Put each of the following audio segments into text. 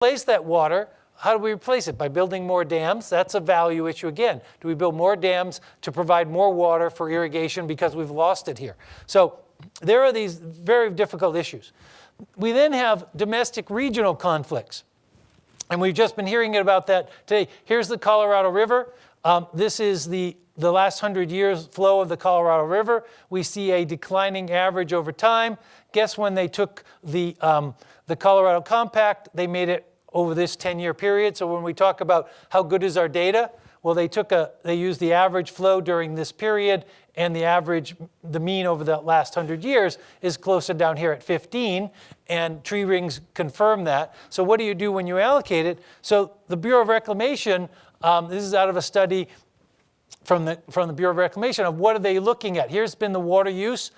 replace that water, how do we replace it? By building more dams. That's a value issue again. Do we build more dams to provide more water for irrigation because we've lost it here? So there are these very difficult issues. We then have domestic regional conflicts. And we've just been hearing about that today. Here's the Colorado River. This is the last 100 years flow of the Colorado River. We see a declining average over time. Guess when they took the Colorado Compact, they made it over this 10-year period. So when we talk about how good is our data, well, they used the average flow during this period, and the mean over the last 100 years is closer down here at 15, and tree rings confirm that. So what do you do when you allocate it? So the Bureau of Reclamation, this is out of a study from the Bureau of Reclamation of what are they looking at. Here's been the water use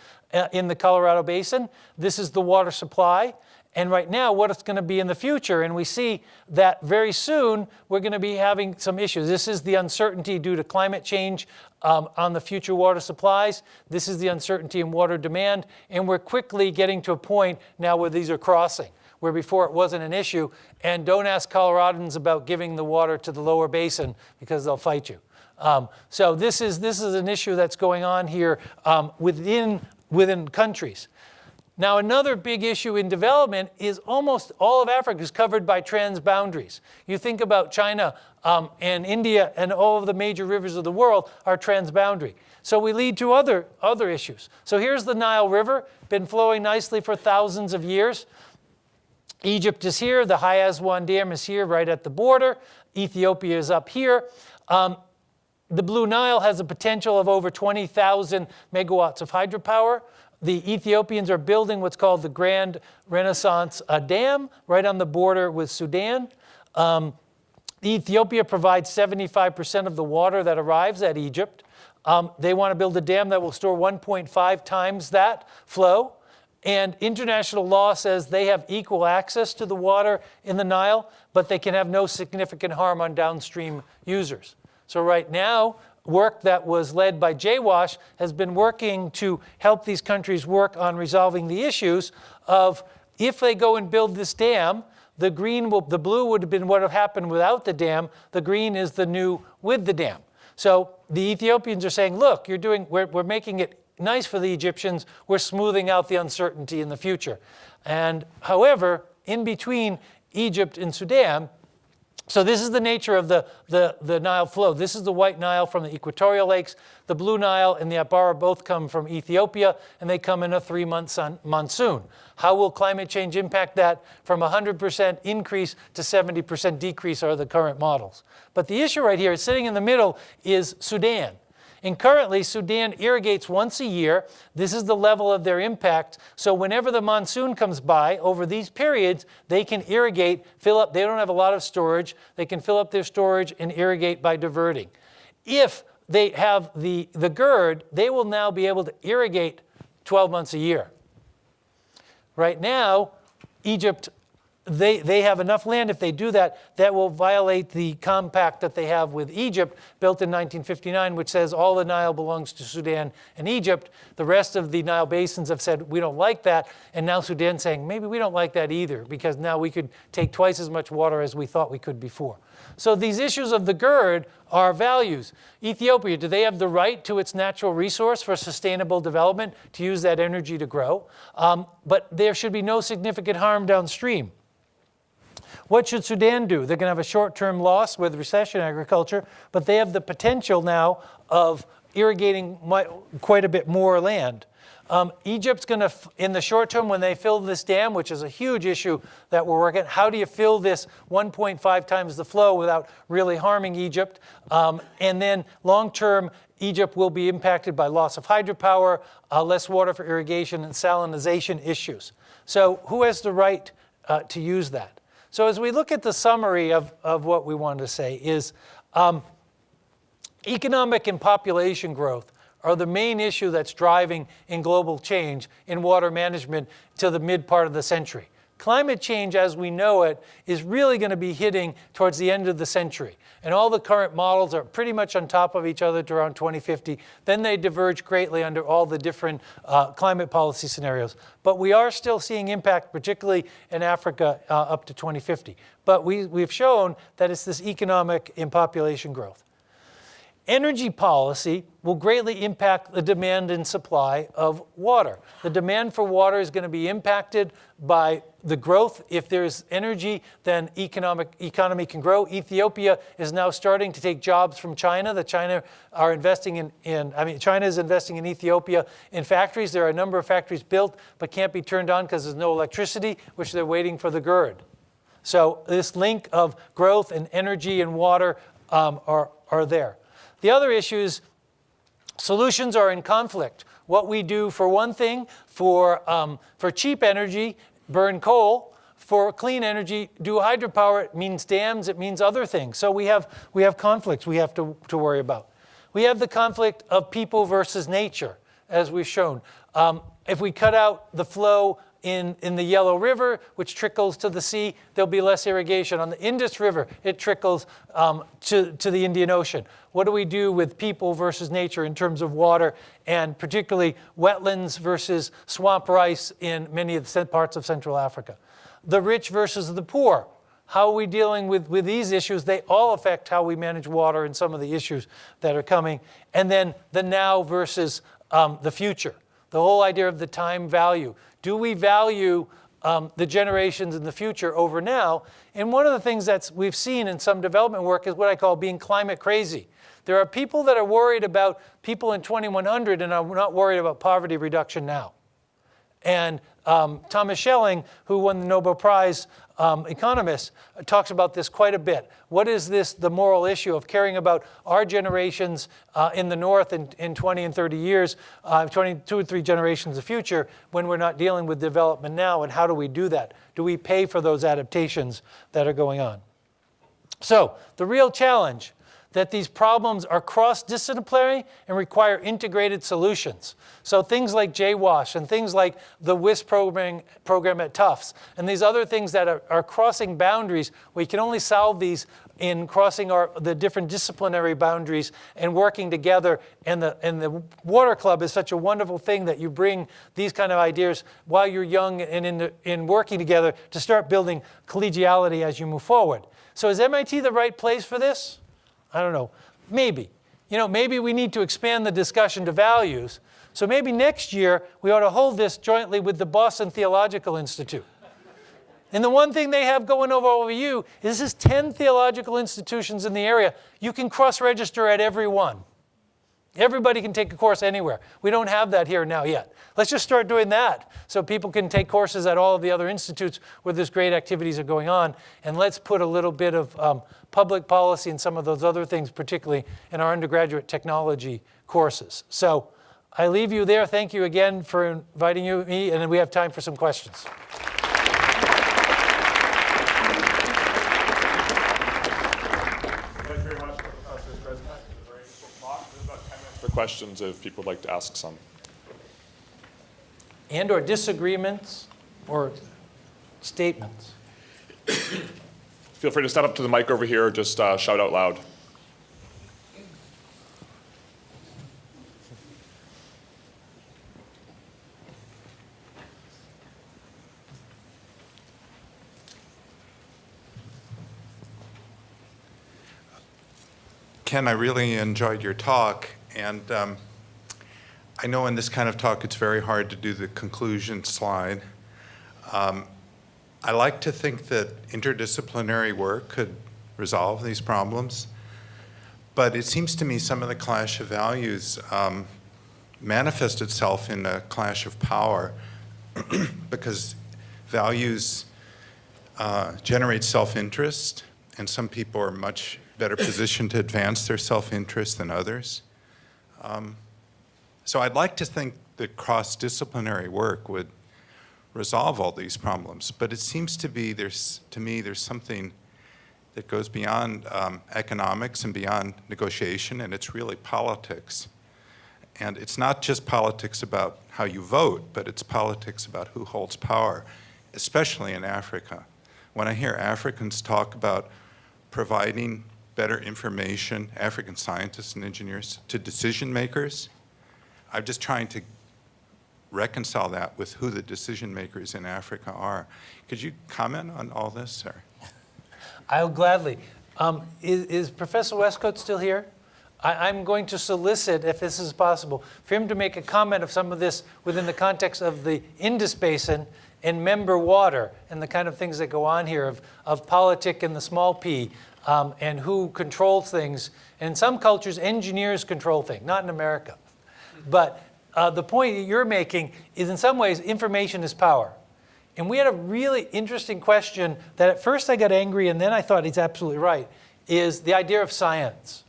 in the Colorado Basin. This is the water supply. And right now, what it's going to be in the future. And we see that very soon, we're going to be having some issues. This is the uncertainty due to climate change on the future water supplies. This is the uncertainty in water demand. And we're quickly getting to a point now where these are crossing, where before it wasn't an issue. And don't ask Coloradans about giving the water to the lower basin because they'll fight you. So this is an issue that's going on here within countries. Now, another big issue in development is almost all of Africa is covered by transboundaries. You think about China and India, and all of the major rivers of the world are transboundary. So we lead to other issues. So here's the Nile River, been flowing nicely for thousands of years. Egypt is here. The High Aswan Dam is here right at the border. Ethiopia is up here. The Blue Nile has a potential of over 20,000 megawatts of hydropower. The Ethiopians are building what's called the Grand Renaissance Dam right on the border with Sudan. Ethiopia provides 75% of the water that arrives at Egypt. They want to build a dam that will store 1.5 times that flow. And international law says they have equal access to the water in the Nile, but they can have no significant harm on downstream users. So right now, work that was led by JWASH has been working to help these countries work on resolving the issues of if they go and build this dam, the blue would have been what would have happened without the dam. The green is the new with the dam. So the Ethiopians are saying, look, we're making it nice for the Egyptians. We're smoothing out the uncertainty in the future. And however, in between Egypt and Sudan, so this is the nature of the Nile flow. This is the White Nile from the equatorial lakes. The Blue Nile and the Atbara both come from Ethiopia, and they come in a 3-month monsoon. How will climate change impact that? From 100% increase to 70% decrease are the current models. But the issue right here, sitting in the middle, is Sudan. And currently, Sudan irrigates once a year. This is the level of their impact. So whenever the monsoon comes by, over these periods, they can irrigate, fill up. They don't have a lot of storage. They can fill up their storage and irrigate by diverting. If they have the GERD, they will now be able to irrigate 12 months a year. Right now, Egypt, they have enough land. If they do that, that will violate the compact that they have with Egypt, built in 1959, which says all the Nile belongs to Sudan and Egypt. The rest of the Nile basins have said, we don't like that. And now Sudan's saying, maybe we don't like that either, because now we could take twice as much water as we thought we could before. So these issues of the GERD are values. Ethiopia, do they have the right to its natural resource for sustainable development to use that energy to grow? But there should be no significant harm downstream. What should Sudan do? They're going to have a short-term loss with recession agriculture, but they have the potential now of irrigating quite a bit more land. Egypt's going to, in the short term, when they fill this dam, which is a huge issue that we're working, how do you fill this 1.5 times the flow without really harming Egypt? And then long-term, Egypt will be impacted by loss of hydropower, less water for irrigation, and salinization issues. So who has the right to use that? So as we look at the summary of what we wanted to say is economic and population growth are the main issue that's driving in global change in water management to the mid part of the century. climate change as we know it is really going to be hitting towards the end of the century. And all the current models are pretty much on top of each other to around 2050. Then they diverge greatly under all the different climate policy scenarios. But we are still seeing impact, particularly in Africa, up to 2050. But we've shown that it's this economic and population growth. Energy policy will greatly impact the demand and supply of water. The demand for water is going to be impacted by the growth. If there's energy, then economy can grow. Ethiopia is now starting to take jobs from China. China is investing in Ethiopia in factories. There are a number of factories built but can't be turned on because there's no electricity, which they're waiting for the GERD. So this link of growth and energy and water are there. The other issues, solutions are in conflict. What we do for one thing, for cheap energy, burn coal. For clean energy, do hydropower. It means dams, it means other things. So we have conflicts we have to worry about. We have the conflict of people versus nature, as we've shown. If we cut out the flow in the Yellow River, which trickles to the sea, there'll be less irrigation. On the Indus River, it trickles to the Indian Ocean. What do we do with people versus nature in terms of water, and particularly wetlands versus swamp rice in many of the parts of Central Africa? The rich versus the poor. How are we dealing with these issues? They all affect how we manage water and some of the issues that are coming. And then the now versus the future. The whole idea of the time value. Do we value the generations in the future over now? And one of the things that we've seen in some development work is what I call being climate crazy. There are people that are worried about people in 2100 and are not worried about poverty reduction now. And Thomas Schelling, who won the Nobel Prize economist, talks about this quite a bit. What is this, the moral issue of caring about our generations in the North in 20 and 30 years, 22 or 3 generations of future, when we're not dealing with development now, and how do we do that? Do we pay for those adaptations that are going on? So the real challenge, that these problems are cross-disciplinary and require integrated solutions. So things like JWASH and things like the WISP program at Tufts and these other things that are crossing boundaries, we can only solve these in crossing the different disciplinary boundaries and working together. And the Water Club is such a wonderful thing that you bring these kind of ideas while you're young and in working together to start building collegiality as you move forward. So is MIT the right place for this? I don't know, maybe. Maybe we need to expand the discussion to values. So maybe next year we ought to hold this jointly with the Boston Theological Institute. And the one thing they have going over you is this is 10 theological institutions in the area. You can cross-register at every one. Everybody can take a course anywhere. We don't have that here now yet. Let's just start doing that so people can take courses at all of the other institutes where there's great activities are going on. And let's put a little bit of public policy and some of those other things, particularly in our undergraduate technology courses. So I leave you there. Thank you again for inviting me, and then we have time for some questions. Questions if people would like to ask some. And or disagreements or statements. Feel free to step up to the mic over here or just shout out loud. Ken, I really enjoyed your talk, and I know in this kind of talk it's very hard to do the conclusion slide. I like to think that interdisciplinary work could resolve these problems, but it seems to me some of the clash of values manifest itself in a clash of power because values generate self-interest, and some people are much better positioned to advance their self-interest than others. So I'd like to think that cross-disciplinary work would resolve all these problems, but it seems to be there's something that goes beyond economics and beyond negotiation, and it's really politics. And it's not just politics about how you vote, but it's politics about who holds power. especially in Africa. When I hear Africans talk about providing better information, African scientists and engineers, to decision makers, I'm just trying to reconcile that with who the decision makers in Africa are. Could you comment on all this, sir? I'll gladly. Is Professor Westcott still here? I'm going to solicit, if this is possible, for him to make a comment of some of this within the context of the Indus Basin and member water and the kind of things that go on here of politic and the small p and who controls things. And in some cultures, engineers control things, not in America. But the point that you're making is in some ways information is power. And we had a really interesting question that at first I got angry and then I thought he's absolutely right, is the idea of science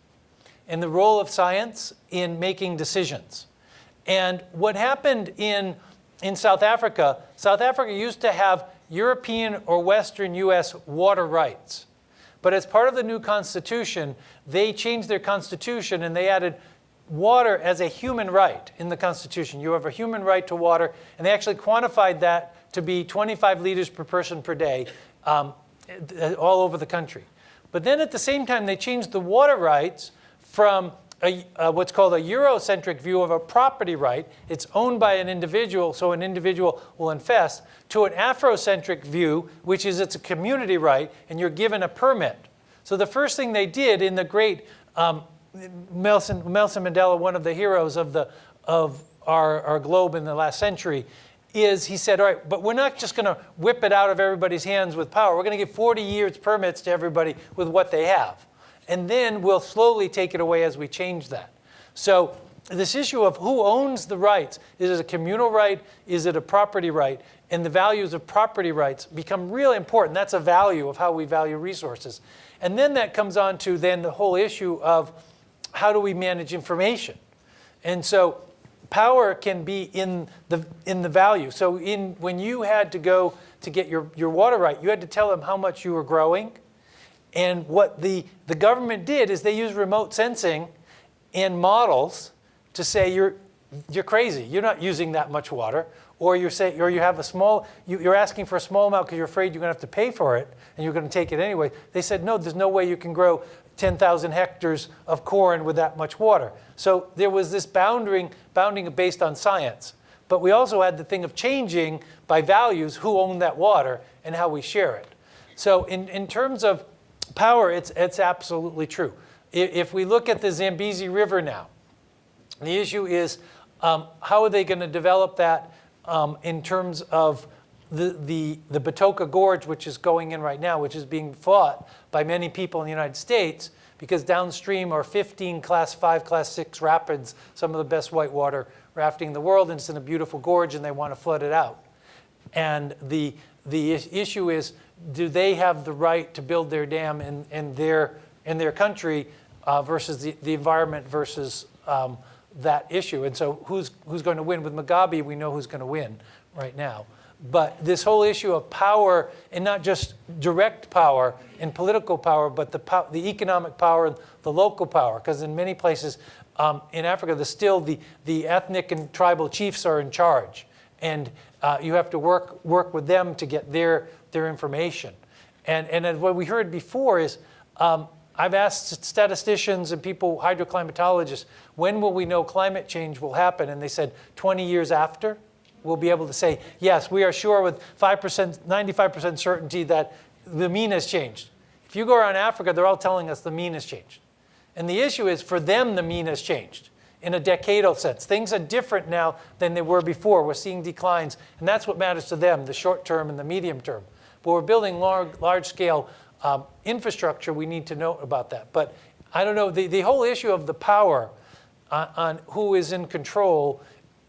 and the role of science in making decisions. And what happened in South Africa used to have European or Western US water rights. But as part of the new constitution, they changed their constitution and they added water as a human right in the Constitution. You have a human right to water, and they actually quantified that to be 25 liters per person per day all over the country. But then at the same time, they changed the water rights from what's called a Eurocentric view of a property right. It's owned by an individual, so an individual will invest, to an Afrocentric view, which is it's a community right, and you're given a permit. So the first thing they did in the great Nelson Mandela, one of the heroes of our globe in the last century, is he said, all right, but we're not just going to whip it out of everybody's hands with power. We're going to give 40 years permits to everybody with what they have. And then we'll slowly take it away as we change that. So this issue of who owns the rights, is it a communal right? Is it a property right? And the values of property rights become really important. That's a value of how we value resources. And then that comes on to then the whole issue of how do we manage information? And so power can be in the value. So when you had to go to get your water right, you had to tell them how much you were growing. And what the government did is they used remote sensing and models to say you're crazy. You're not using that much water, or you're asking for a small amount because you're afraid you're going to have to pay for it, and you're going to take it anyway. They said no, there's no way you can grow 10,000 hectares of corn with that much water. So there was this bounding based on science. But we also had the thing of changing by values who owned that water and how we share it. So in terms of power, it's absolutely true. If we look at the Zambezi River now, the issue is how are they going to develop that in terms of the Batoka Gorge, which is going in right now, which is being fought by many people in the United States, because downstream are 15 Class 5, Class 6 rapids, some of the best whitewater rafting in the world, and it's in a beautiful gorge, and they want to flood it out. And the issue is, do they have the right to build their dam in their country versus the environment versus that issue? And so who's going to win? With Mugabe, we know who's going to win right now. But this whole issue of power, and not just direct power and political power, but the economic power and the local power, because in many places in Africa, still the ethnic and tribal chiefs are in charge. And you have to work with them to get their information. And what we heard before is, I've asked statisticians and people, hydroclimatologists, when will we know climate change will happen? And they said 20 years after, we'll be able to say, yes, we are sure with 5%, 95% certainty that the mean has changed. If you go around Africa, they're all telling us the mean has changed. And the issue is, for them, the mean has changed in a decadal sense. Things are different now than they were before. We're seeing declines, and that's what matters to them, the short term and the medium term. But we're building large-scale infrastructure. We need to know about that. But I don't know, the whole issue of the power on who is in control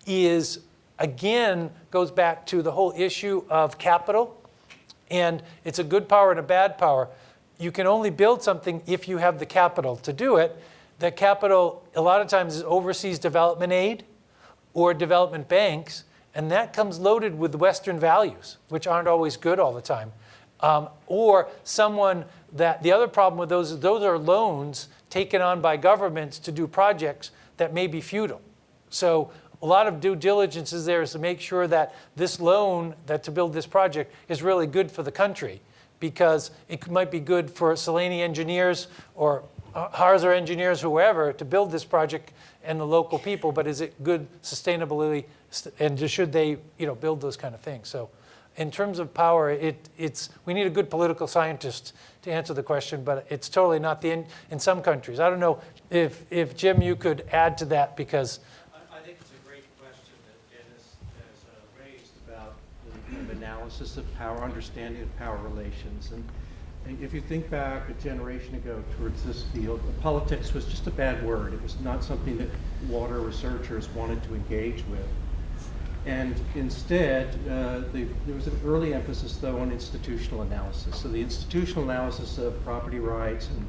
is, again, goes back to the whole issue of capital. And it's a good power and a bad power. You can only build something if you have the capital to do it. The capital, a lot of times, is overseas development aid or development banks, and that comes loaded with Western values, which aren't always good all the time. Or someone the other problem with those is those are loans taken on by governments to do projects that may be futile. So a lot of due diligence is there is to make sure that this loan to build this project is really good for the country, because it might be good for Selene engineers or Harzer engineers, whoever, to build this project and the local people, but is it good sustainability, and should they build those kind of things? So in terms of power, we need a good political scientist to answer the question, but it's totally not in some countries. I don't know if Jim, you could add to that, because I think it's a great question that Dennis has raised about the kind of analysis of power, understanding of power relations. And if you think back a generation ago towards this field, politics was just a bad word. It was not something that water researchers wanted to engage with. And instead, there was an early emphasis, though, on institutional analysis. So the institutional analysis of property rights and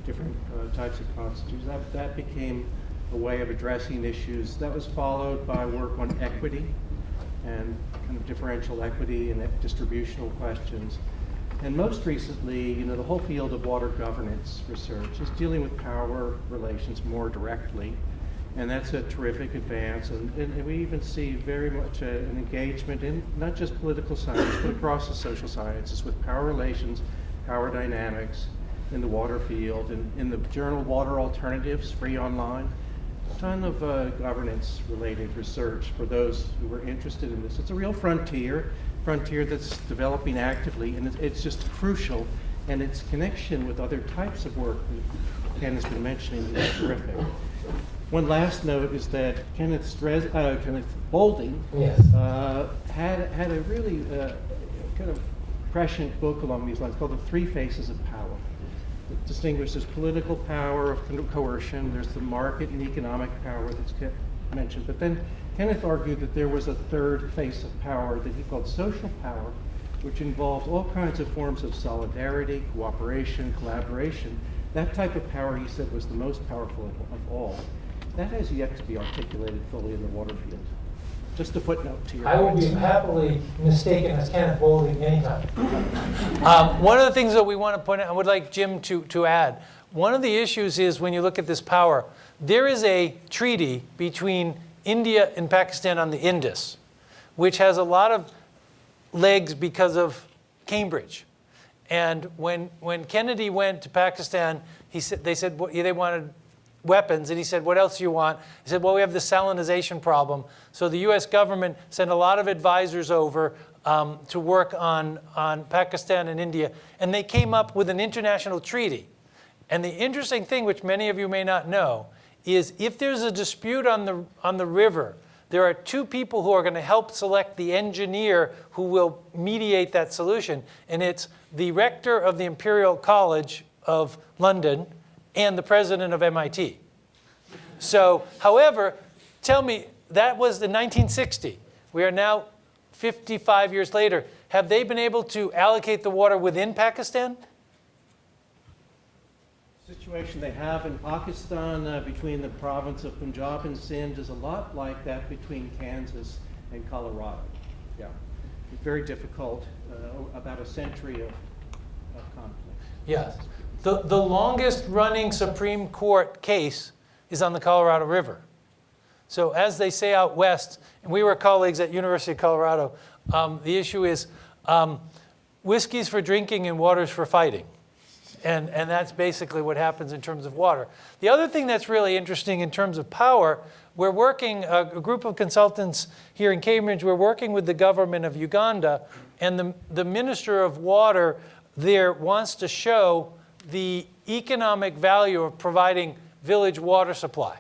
different types of constitutions, that became a way of addressing issues. That was followed by work on equity and kind of differential equity and distributional questions. And most recently, the whole field of water governance research is dealing with power relations more directly. And that's a terrific advance. And we even see very much an engagement in not just political science, but across the social sciences with power relations, power dynamics in the water field. And in the journal Water Alternatives, free online, a ton of governance-related research for those who are interested in this. It's a real frontier that's developing actively, and it's just crucial. And its connection with other types of work that Ken has been mentioning is terrific. One last note is that Kenneth Boulding yes. Had a really kind of prescient book along these lines called The Three Faces of Power. It distinguishes political power of coercion, there's the market and economic power that's mentioned, but then Kenneth argued that there was a third face of power that he called social power, which involved all kinds of forms of solidarity, cooperation, collaboration. That type of power, he said, was the most powerful of all. That has yet to be articulated fully in the water field. Just a footnote to your I will be happily mistaken as Kenneth Boulding anytime. One of the things that we want to point out, I would like Jim to add, one of the issues is when you look at this power, there is a treaty between India and Pakistan on the Indus, which has a lot of legs because of Cambridge. And when Kennedy went to Pakistan, they said they wanted weapons, and he said, what else do you want? He said, well, we have the salinization problem. So the US government sent a lot of advisors over to work on Pakistan and India, and they came up with an international treaty. And the interesting thing, which many of you may not know, is if there's a dispute on the river, there are two people who are going to help select the engineer who will mediate that solution. And it's the rector of the Imperial College of London and the president of MIT. So, however, tell me, that was in 1960. We are now 55 years later. Have they been able to allocate the water within Pakistan? The situation they have in Pakistan between the province of Punjab and Sindh is a lot like that between Kansas and Colorado. Yeah, it's very difficult, about a century of conflict. Yes. The longest running Supreme Court case is on the Colorado River. So as they say out west, and we were colleagues at University of Colorado, the issue is whiskey's for drinking and water's for fighting. And that's basically what happens in terms of water. The other thing that's really interesting in terms of power, we're working, a group of consultants here in Cambridge, we're working with the government of Uganda, and the Minister of Water there wants to show the economic value of providing village water supply.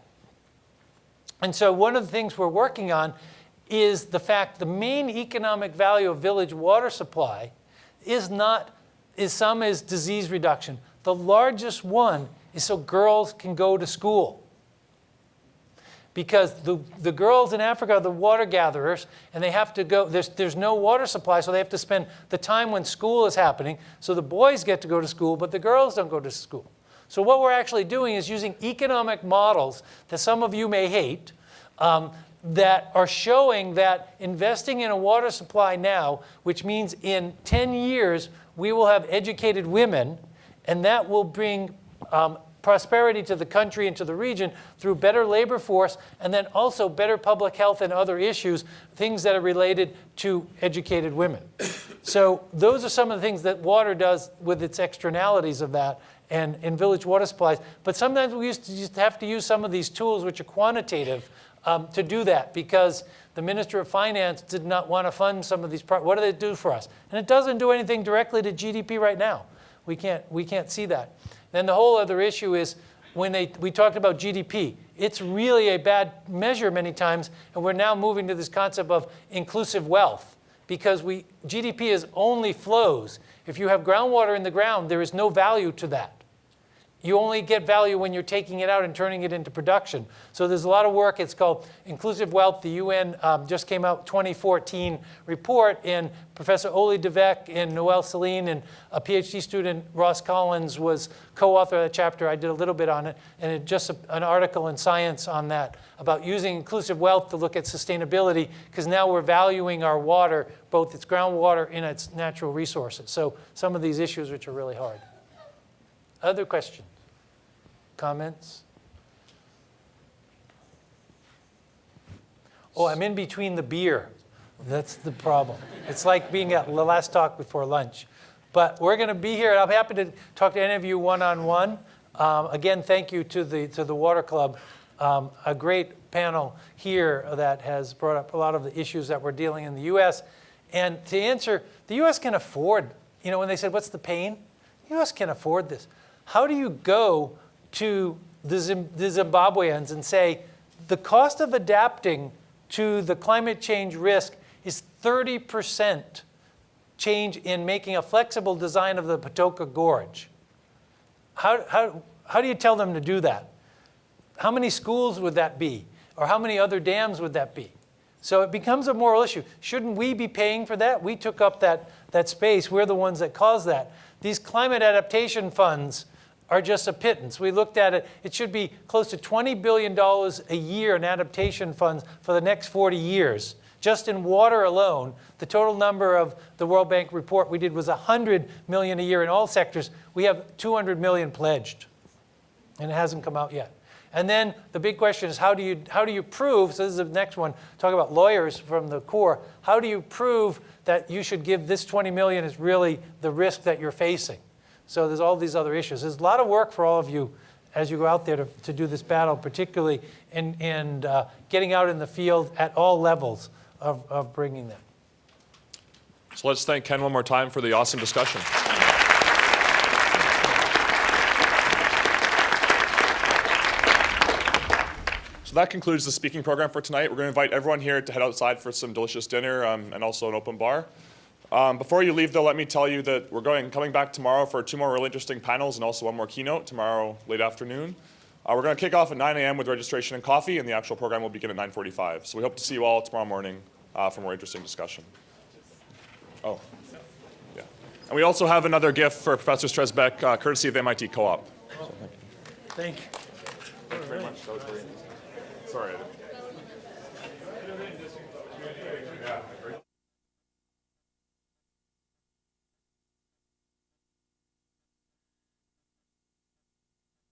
And so one of the things we're working on is the fact the main economic value of village water supply is disease reduction. The largest one is so girls can go to school. Because the girls in Africa are the water gatherers, and they have to go, there's no water supply, so they have to spend the time when school is happening. So the boys get to go to school, but the girls don't go to school. So what we're actually doing is using economic models that some of you may hate, that are showing that investing in a water supply now, which means in 10 years we will have educated women, and that will bring prosperity to the country and to the region through better labor force, and then also better public health and other issues, things that are related to educated women. So those are some of the things that water does with its externalities of that and in village water supplies. But sometimes we used to just have to use some of these tools which are quantitative to do that, because the Minister of Finance did not want to fund some of these projects. What do they do for us? And it doesn't do anything directly to GDP right now. We can't see that. Then the whole other issue is when we talked about GDP. It's really a bad measure many times, and we're now moving to this concept of inclusive wealth, because GDP is only flows. If you have groundwater in the ground, there is no value to that. You only get value when you're taking it out and turning it into production. So there's a lot of work. It's called Inclusive Wealth. The UN just came out 2014 report, and Professor Oli Devek and Noelle Celine and a PhD student, Ross Collins, was co-author of that chapter. I did a little bit on it, and just an article in Science on that about using inclusive wealth to look at sustainability, because now we're valuing our water, both its groundwater and its natural resources. So some of these issues which are really hard. Other questions? Comments? Oh, I'm in between the beer. That's the problem. It's like being at the last talk before lunch. But we're going to be here, and I'm happy to talk to any of you one-on-one. Again, thank you to the Water Club. A great panel here that has brought up a lot of the issues that we're dealing in the U.S. And to answer, the U.S. can afford, when they said, what's the pain? The U.S. can afford this. How do you go to the Zimbabweans and say, the cost of adapting to the climate change risk is 30% change in making a flexible design of the Patoka Gorge? How do you tell them to do that? How many schools would that be? Or how many other dams would that be? So it becomes a moral issue. Shouldn't we be paying for that? We took up that space. We're the ones that caused that. These climate adaptation funds are just a pittance. We looked at it. It should be close to $20 billion a year in adaptation funds for the next 40 years. Just in water alone, the total number of the World Bank report we did was $100 million a year in all sectors. We have $200 million pledged, and it hasn't come out yet. And then the big question is, how do you prove, so this is the next one, talk about lawyers from the Corps, how do you prove that you should give this 20 million is really the risk that you're facing? So there's all these other issues. There's a lot of work for all of you as you go out there to do this battle, particularly in getting out in the field at all levels of bringing that. So let's thank Ken one more time for the awesome discussion. So that concludes the speaking program for tonight. We're going to invite everyone here to head outside for some delicious dinner and also an open bar. Before you leave, though, let me tell you that we're coming back tomorrow for 2 more really interesting panels and also 1 more keynote tomorrow late afternoon. We're going to kick off at 9 a.m. with registration and coffee, and the actual program will begin at 9:45. So we hope to see you all tomorrow morning for more interesting discussion. Oh, yeah. And we also have another gift for Professor Strzepek, courtesy of the MIT Co-op. So, thank you. Thank you very much. That was very interesting. Sorry.